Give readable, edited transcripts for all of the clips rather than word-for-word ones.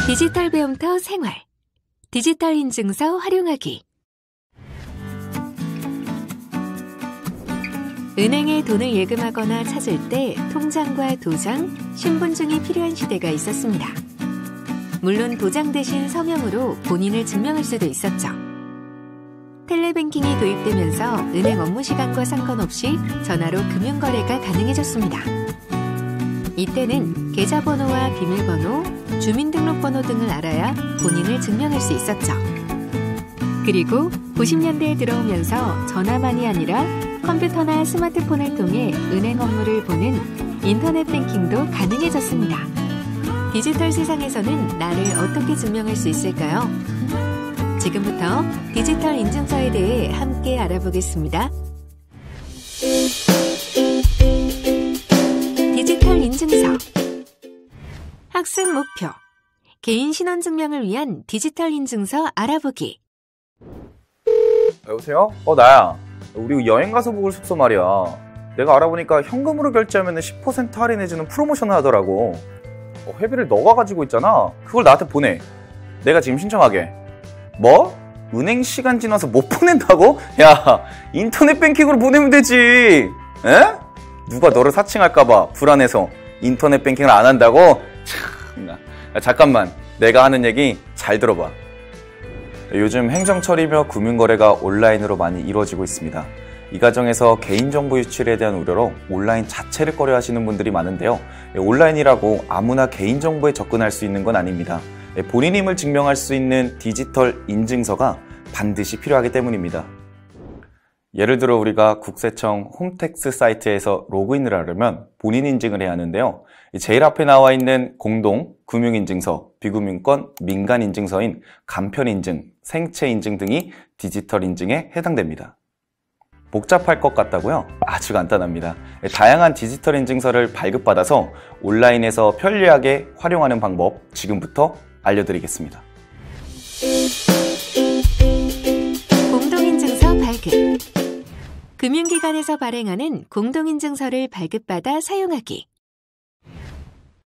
디지털 배움터 생활, 디지털 인증서 활용하기. 은행에 돈을 예금하거나 찾을 때 통장과 도장, 신분증이 필요한 시대가 있었습니다. 물론 도장 대신 서명으로 본인을 증명할 수도 있었죠. 텔레뱅킹이 도입되면서 은행 업무 시간과 상관없이 전화로 금융거래가 가능해졌습니다. 이때는 계좌번호와 비밀번호, 주민등록번호 등을 알아야 본인을 증명할 수 있었죠. 그리고 90년대에 들어오면서 전화만이 아니라 컴퓨터나 스마트폰을 통해 은행 업무를 보는 인터넷 뱅킹도 가능해졌습니다. 디지털 세상에서는 나를 어떻게 증명할 수 있을까요? 지금부터 디지털 인증서에 대해 함께 알아보겠습니다. 디지털 인증서. 학습 목표. 개인 신원증명을 위한 디지털 인증서 알아보기. 여보세요? 나야. 우리 여행 가서 묵을 숙소 말이야. 내가 알아보니까 현금으로 결제하면 10% 할인해주는 프로모션을 하더라고. 회비를 너가 가지고 있잖아. 그걸 나한테 보내. 내가 지금 신청하게. 뭐? 은행 시간 지나서 못 보낸다고? 야, 인터넷 뱅킹으로 보내면 되지. 에? 누가 너를 사칭할까봐 불안해서 인터넷 뱅킹을 안 한다고? 참나. 야, 잠깐만. 내가 하는 얘기 잘 들어봐. 요즘 행정처리며 금융거래가 온라인으로 많이 이루어지고 있습니다. 이 과정에서 개인정보 유출에 대한 우려로 온라인 자체를 꺼려하시는 분들이 많은데요. 온라인이라고 아무나 개인정보에 접근할 수 있는 건 아닙니다. 본인임을 증명할 수 있는 디지털 인증서가 반드시 필요하기 때문입니다. 예를 들어 우리가 국세청 홈택스 사이트에서 로그인을 하려면 본인 인증을 해야 하는데요. 제일 앞에 나와 있는 공동, 금융인증서, 비금융권, 민간인증서인 간편인증, 생체인증 등이 디지털 인증에 해당됩니다. 복잡할 것 같다고요? 아주 간단합니다. 다양한 디지털 인증서를 발급받아서 온라인에서 편리하게 활용하는 방법 지금부터 알려드리겠습니다. 공동인증서 발급. 금융기관에서 발행하는 공동인증서를 발급받아 사용하기.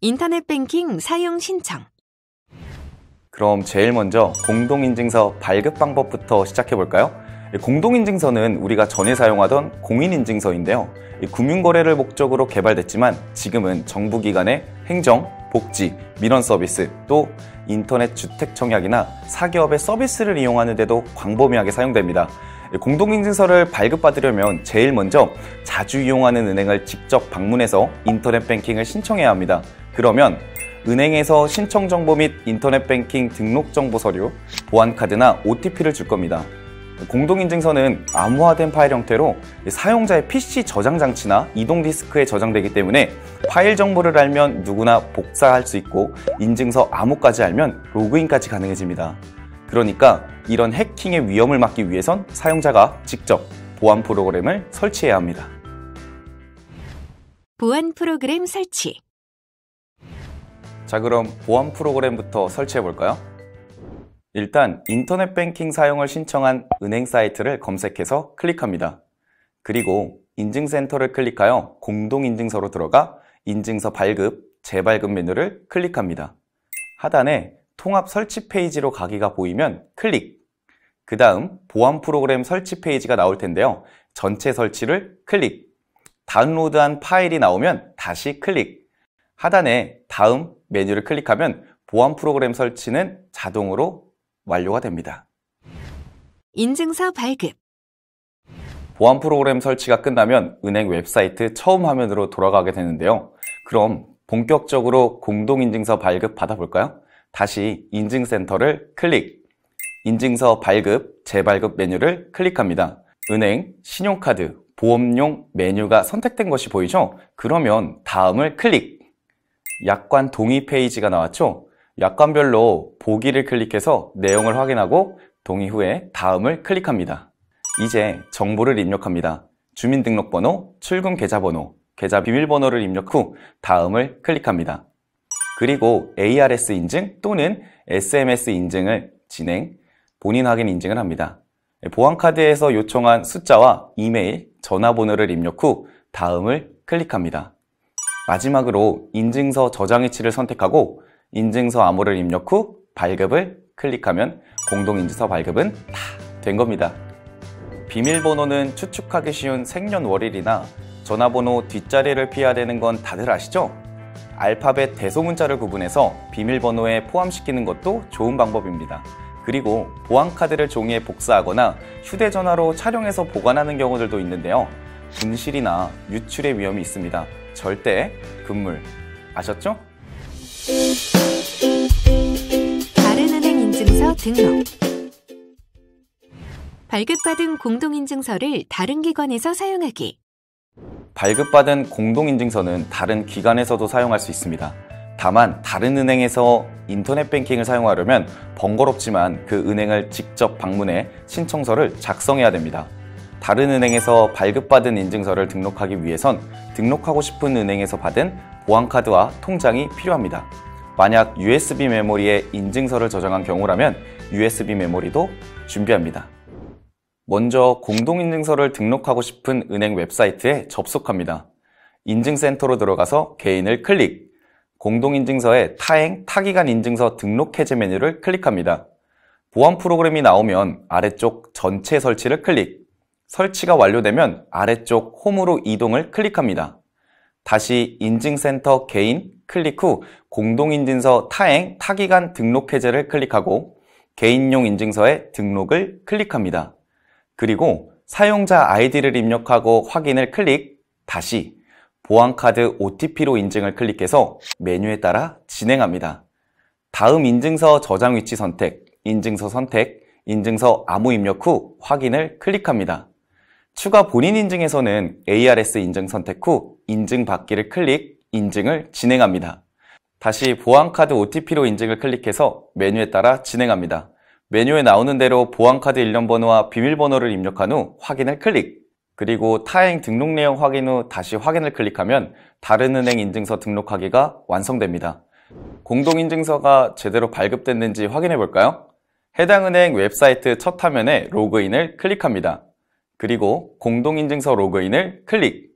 인터넷 뱅킹 사용 신청. 그럼 제일 먼저 공동인증서 발급 방법부터 시작해볼까요? 공동인증서는 우리가 전에 사용하던 공인인증서인데요. 금융거래를 목적으로 개발됐지만 지금은 정부기관의 행정, 복지, 민원 서비스, 또 인터넷 주택청약이나 사기업의 서비스를 이용하는 데도 광범위하게 사용됩니다. 공동인증서를 발급받으려면 제일 먼저 자주 이용하는 은행을 직접 방문해서 인터넷 뱅킹을 신청해야 합니다. 그러면 은행에서 신청 정보 및 인터넷 뱅킹 등록 정보 서류, 보안카드나 OTP를 줄 겁니다. 공동인증서는 암호화된 파일 형태로 사용자의 PC 저장 장치나 이동 디스크에 저장되기 때문에 파일 정보를 알면 누구나 복사할 수 있고 인증서 암호까지 알면 로그인까지 가능해집니다. 그러니까 이런 해킹의 위험을 막기 위해선 사용자가 직접 보안 프로그램을 설치해야 합니다. 보안 프로그램 설치. 자, 그럼 보안 프로그램부터 설치해 볼까요? 일단 인터넷 뱅킹 사용을 신청한 은행 사이트를 검색해서 클릭합니다. 그리고 인증센터를 클릭하여 공동인증서로 들어가 인증서 발급, 재발급 메뉴를 클릭합니다. 하단에 통합 설치 페이지로 가기가 보이면 클릭! 그 다음 보안 프로그램 설치 페이지가 나올 텐데요. 전체 설치를 클릭! 다운로드한 파일이 나오면 다시 클릭! 하단에 다음 메뉴를 클릭하면 보안 프로그램 설치는 자동으로 완료가 됩니다. 인증서 발급. 보안 프로그램 설치가 끝나면 은행 웹사이트 처음 화면으로 돌아가게 되는데요. 그럼 본격적으로 공동인증서 발급 받아볼까요? 다시 인증센터를 클릭! 인증서 발급, 재발급 메뉴를 클릭합니다. 은행, 신용카드, 보험용 메뉴가 선택된 것이 보이죠? 그러면 다음을 클릭! 약관 동의 페이지가 나왔죠? 약관별로 보기를 클릭해서 내용을 확인하고 동의 후에 다음을 클릭합니다. 이제 정보를 입력합니다. 주민등록번호, 출금 계좌번호, 계좌 비밀번호를 입력 후 다음을 클릭합니다. 그리고 ARS 인증 또는 SMS 인증을 진행, 본인 확인 인증을 합니다. 보안카드에서 요청한 숫자와 이메일, 전화번호를 입력 후 다음을 클릭합니다. 마지막으로 인증서 저장 위치를 선택하고 인증서 암호를 입력 후 발급을 클릭하면 공동인증서 발급은 다 된 겁니다. 비밀번호는 추측하기 쉬운 생년월일이나 전화번호 뒷자리를 피해야 되는 건 다들 아시죠? 알파벳 대소문자를 구분해서 비밀번호에 포함시키는 것도 좋은 방법입니다. 그리고 보안카드를 종이에 복사하거나 휴대전화로 촬영해서 보관하는 경우들도 있는데요. 분실이나 유출의 위험이 있습니다. 절대 금물. 아셨죠? 다른 은행 인증서 등록. 발급받은 공동인증서를 다른 기관에서 사용하기. 발급받은 공동인증서는 다른 기관에서도 사용할 수 있습니다. 다만 다른 은행에서 인터넷 뱅킹을 사용하려면 번거롭지만 그 은행을 직접 방문해 신청서를 작성해야 됩니다. 다른 은행에서 발급받은 인증서를 등록하기 위해선 등록하고 싶은 은행에서 받은 보안카드와 통장이 필요합니다. 만약 USB 메모리에 인증서를 저장한 경우라면 USB 메모리도 준비합니다. 먼저 공동인증서를 등록하고 싶은 은행 웹사이트에 접속합니다. 인증센터로 들어가서 개인을 클릭, 공동인증서의 타행, 타기간 인증서 등록 해제 메뉴를 클릭합니다. 보안 프로그램이 나오면 아래쪽 전체 설치를 클릭, 설치가 완료되면 아래쪽 홈으로 이동을 클릭합니다. 다시 인증센터 개인 클릭 후 공동인증서 타행, 타기간 등록 해제를 클릭하고 개인용 인증서의 등록을 클릭합니다. 그리고 사용자 아이디를 입력하고 확인을 클릭, 다시 보안카드 OTP로 인증을 클릭해서 메뉴에 따라 진행합니다. 다음 인증서 저장 위치 선택, 인증서 선택, 인증서 암호 입력 후 확인을 클릭합니다. 추가 본인 인증에서는 ARS 인증 선택 후 인증 받기를 클릭, 인증을 진행합니다. 다시 보안카드 OTP로 인증을 클릭해서 메뉴에 따라 진행합니다. 메뉴에 나오는 대로 보안카드 일련번호와 비밀번호를 입력한 후 확인을 클릭, 그리고 타행 등록 내용 확인 후 다시 확인을 클릭하면 다른 은행 인증서 등록하기가 완성됩니다. 공동인증서가 제대로 발급됐는지 확인해 볼까요? 해당 은행 웹사이트 첫 화면에 로그인을 클릭합니다. 그리고 공동인증서 로그인을 클릭,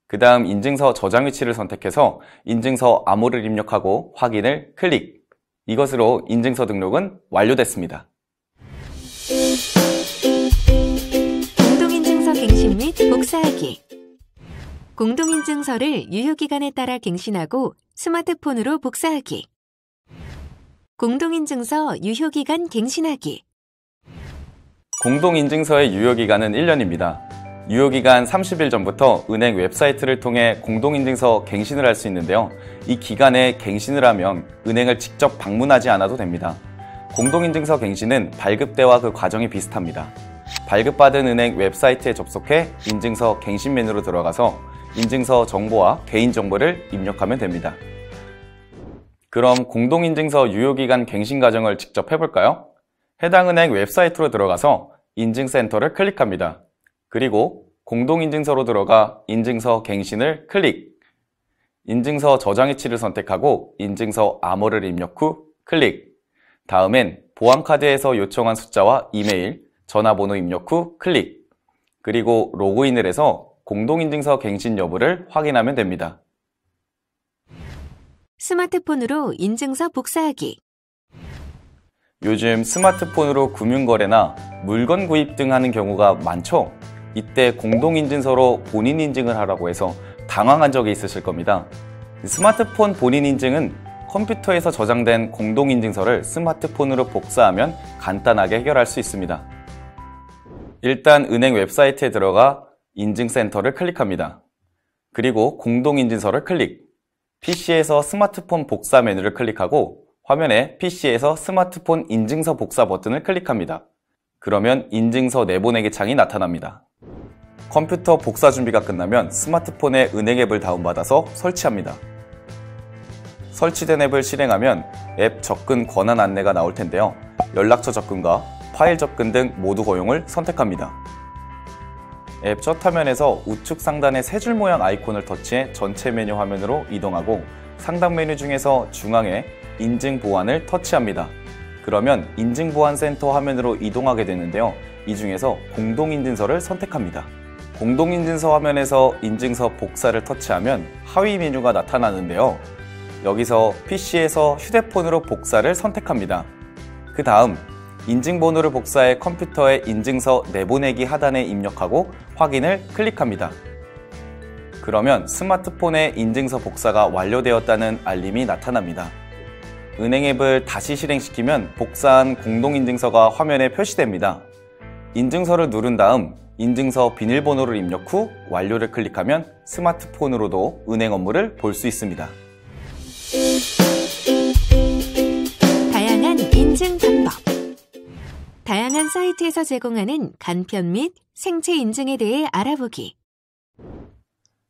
그 다음 인증서 저장 위치를 선택해서 인증서 암호를 입력하고 확인을 클릭. 이것으로 인증서 등록은 완료됐습니다. 공동인증서 갱신 및 복사하기. 공동인증서를 유효기간에 따라 갱신하고 스마트폰으로 복사하기. 공동인증서 유효기간 갱신하기. 공동인증서의 유효기간은 1년입니다. 유효기간 30일 전부터 은행 웹사이트를 통해 공동인증서 갱신을 할 수 있는데요. 이 기간에 갱신을 하면 은행을 직접 방문하지 않아도 됩니다. 공동인증서 갱신은 발급 때와 그 과정이 비슷합니다. 발급받은 은행 웹사이트에 접속해 인증서 갱신 메뉴로 들어가서 인증서 정보와 개인정보를 입력하면 됩니다. 그럼 공동인증서 유효기간 갱신 과정을 직접 해볼까요? 해당 은행 웹사이트로 들어가서 인증센터를 클릭합니다. 그리고 공동인증서로 들어가 인증서 갱신을 클릭, 인증서 저장 위치를 선택하고 인증서 암호를 입력 후 클릭, 다음엔 보안카드에서 요청한 숫자와 이메일, 전화번호 입력 후 클릭, 그리고 로그인을 해서 공동인증서 갱신 여부를 확인하면 됩니다. 스마트폰으로 인증서 복사하기. 요즘 스마트폰으로 금융거래나 물건 구입 등 하는 경우가 많죠? 이때 공동인증서로 본인 인증을 하라고 해서 당황한 적이 있으실 겁니다. 스마트폰 본인 인증은 컴퓨터에서 저장된 공동인증서를 스마트폰으로 복사하면 간단하게 해결할 수 있습니다. 일단 은행 웹사이트에 들어가 인증센터를 클릭합니다. 그리고 공동인증서를 클릭, PC에서 스마트폰 복사 메뉴를 클릭하고 화면에 PC에서 스마트폰 인증서 복사 버튼을 클릭합니다. 그러면 인증서 내보내기 창이 나타납니다. 컴퓨터 복사 준비가 끝나면 스마트폰에 은행 앱을 다운받아서 설치합니다. 설치된 앱을 실행하면 앱 접근 권한 안내가 나올 텐데요. 연락처 접근과 파일 접근 등 모두 허용을 선택합니다. 앱 첫 화면에서 우측 상단의 세 줄 모양 아이콘을 터치해 전체 메뉴 화면으로 이동하고 상단 메뉴 중에서 중앙에 인증 보안을 터치합니다. 그러면 인증 보안 센터 화면으로 이동하게 되는데요. 이 중에서 공동인증서를 선택합니다. 공동인증서 화면에서 인증서 복사를 터치하면 하위 메뉴가 나타나는데요. 여기서 PC에서 휴대폰으로 복사를 선택합니다. 그 다음 인증번호를 복사해 컴퓨터에 인증서 내보내기 하단에 입력하고 확인을 클릭합니다. 그러면 스마트폰에 인증서 복사가 완료되었다는 알림이 나타납니다. 은행 앱을 다시 실행시키면 복사한 공동인증서가 화면에 표시됩니다. 인증서를 누른 다음 인증서 비밀번호를 입력 후 완료를 클릭하면 스마트폰으로도 은행 업무를 볼 수 있습니다. 다양한 인증 방법. 다양한 사이트에서 제공하는 간편 및 생체 인증에 대해 알아보기.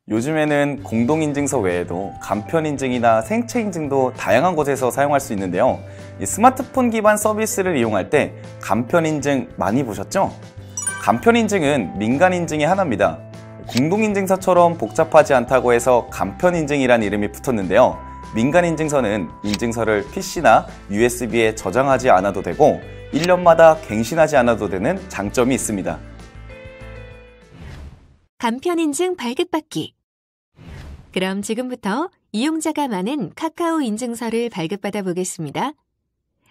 요즘에는 공동인증서 외에도 간편인증이나 생체인증도 다양한 곳에서 사용할 수 있는데요. 이 스마트폰 기반 서비스를 이용할 때 간편인증 많이 보셨죠? 간편인증은 민간인증의 하나입니다. 공동인증서처럼 복잡하지 않다고 해서 간편인증이란 이름이 붙었는데요. 민간인증서는 인증서를 PC나 USB에 저장하지 않아도 되고 1년마다 갱신하지 않아도 되는 장점이 있습니다. 간편인증 발급받기. 그럼 지금부터 이용자가 많은 카카오 인증서를 발급받아 보겠습니다.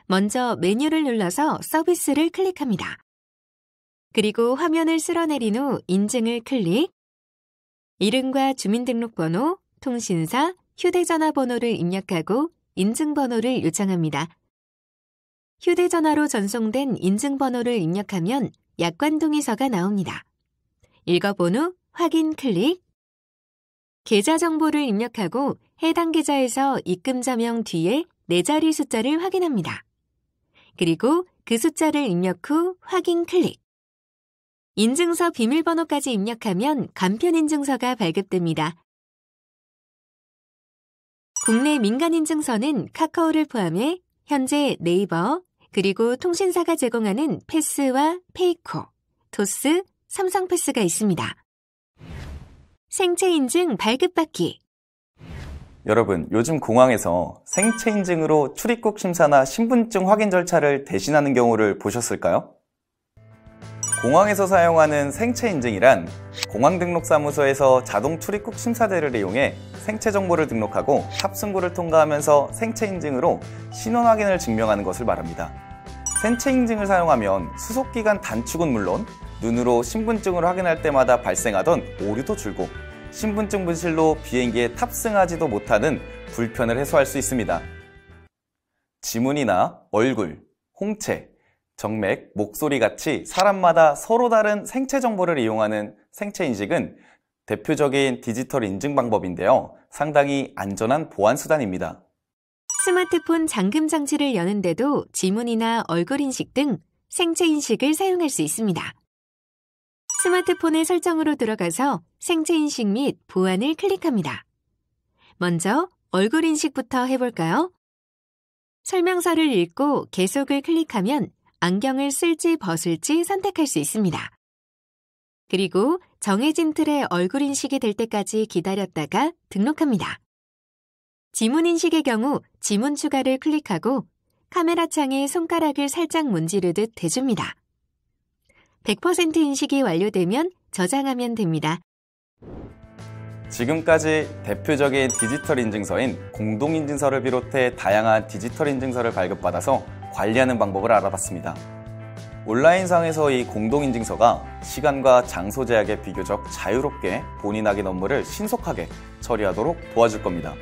먼저 메뉴를 눌러서 서비스를 클릭합니다. 그리고 화면을 쓸어내린 후 인증을 클릭. 이름과 주민등록번호, 통신사, 휴대전화 번호를 입력하고 인증번호를 요청합니다. 휴대전화로 전송된 인증번호를 입력하면 약관동의서가 나옵니다. 읽어본 후 확인 클릭. 계좌 정보를 입력하고 해당 계좌에서 입금 자명 뒤에 4자리 숫자를 확인합니다. 그리고 그 숫자를 입력 후 확인 클릭. 인증서 비밀번호까지 입력하면 간편인증서가 발급됩니다. 국내 민간인증서는 카카오를 포함해 현재 네이버, 그리고 통신사가 제공하는 패스와 페이코, 토스, 삼성패스가 있습니다. 생체인증 발급받기. 여러분, 요즘 공항에서 생체인증으로 출입국 심사나 신분증 확인 절차를 대신하는 경우를 보셨을까요? 공항에서 사용하는 생체인증이란 공항등록사무소에서 자동 출입국 심사대를 이용해 생체 정보를 등록하고 탑승구를 통과하면서 생체인증으로 신원 확인을 증명하는 것을 말합니다. 생체인증을 사용하면 수속기간 단축은 물론 눈으로 신분증을 확인할 때마다 발생하던 오류도 줄고 신분증 분실로 비행기에 탑승하지도 못하는 불편을 해소할 수 있습니다. 지문이나 얼굴, 홍채, 정맥, 목소리 같이 사람마다 서로 다른 생체 정보를 이용하는 생체인식은 대표적인 디지털 인증 방법인데요. 상당히 안전한 보안 수단입니다. 스마트폰 잠금 장치를 여는데도 지문이나 얼굴 인식 등 생체 인식을 사용할 수 있습니다. 스마트폰의 설정으로 들어가서 생체 인식 및 보안을 클릭합니다. 먼저 얼굴 인식부터 해볼까요? 설명서를 읽고 계속을 클릭하면 안경을 쓸지 벗을지 선택할 수 있습니다. 그리고 정해진 틀에 얼굴 인식이 될 때까지 기다렸다가 등록합니다. 지문 인식의 경우 지문 추가를 클릭하고 카메라 창에 손가락을 살짝 문지르듯 대줍니다. 100% 인식이 완료되면 저장하면 됩니다. 지금까지 대표적인 디지털 인증서인 공동인증서를 비롯해 다양한 디지털 인증서를 발급받아서 관리하는 방법을 알아봤습니다. 온라인상에서 이 공동인증서가 시간과 장소 제약에 비교적 자유롭게 본인 확인 업무를 신속하게 처리하도록 도와줄 겁니다.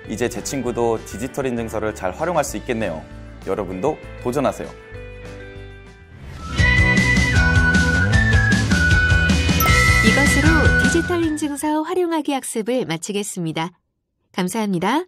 이제 제 친구도 디지털 인증서를 잘 활용할 수 있겠네요. 여러분도 도전하세요. 이것으로 디지털 인증서 활용하기 학습을 마치겠습니다. 감사합니다.